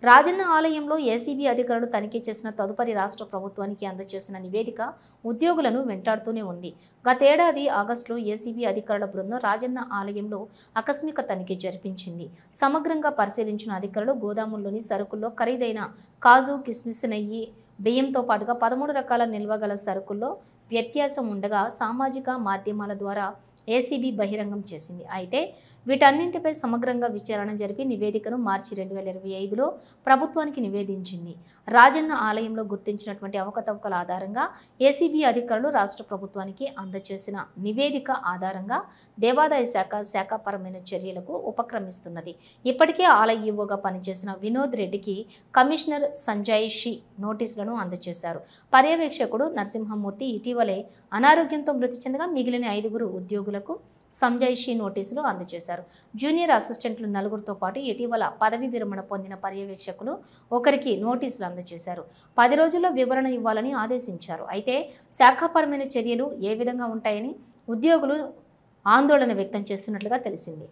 రాజన్న ఆలయంలో ఏసీబీ అధికారులు తనిఖీ చేసిన తదుపరి రాష్ట్ర ప్రభుత్వానికి అందజేసిన నివేదిక ఉద్యోగులను వెంటాడుతూనే ఉంది. గతేడాది ఆగస్టులో ఏసీబీ అధికారుల బృందం రాజన్న ఆలయంలో ఆకస్మిక తనిఖీ జరిపించింది. సమగ్రంగా పరిశీలించిన అధికారులు గోదాముల్లోని సరుకుల్లో ఖరీదైన కాజు, కిస్మిస్, నెయ్యి, బియ్యంతో పాటుగా 13 రకాల నిల్వగల సరుకుల్లో వ్యత్యాసం ఉండగా సామాజిక మాధ్యమాల ద్వారా ఏసీబీ బహిరంగం చేసింది. అయితే వీటన్నింటిపై సమగ్రంగా విచారణ జరిపి నివేదికను మార్చి 2025లో ప్రభుత్వానికి నివేదించింది. రాజన్న ఆలయంలో గుర్తించినటువంటి అవకతవకల ఆధారంగా ఏసీబీ అధికారులు రాష్ట్ర ప్రభుత్వానికి అందజేసిన నివేదిక ఆధారంగా దేవాదాయ శాఖ శాఖాపరమైన చర్యలకు ఉపక్రమిస్తున్నది. ఇప్పటికే ఆలయ ఈవోగా పనిచేసిన వినోద్ రెడ్డికి కమిషనర్ సంజయ్ షి నోటీసులను అందజేశారు. పర్యవేక్షకుడు నరసింహమూర్తి ఇటీవలే అనారోగ్యంతో మృతి చెందగా మిగిలిన 5 ఉద్యోగులకు సంజయ్ షి నోటీసులు అందజేశారు. జూనియర్ అసిస్టెంట్లు 4తో పాటు ఇటీవల పదవి విరమణ పొందిన పర్యవేక్షకులు 1కి నోటీసులు అందజేశారు. 10 రోజుల్లో వివరణ ఇవ్వాలని ఆదేశించారు. అయితే శాఖాపరమైన చర్యలు ఏ విధంగా ఉంటాయని ఉద్యోగులు ఆందోళన వ్యక్తం చేస్తున్నట్లుగా తెలిసింది.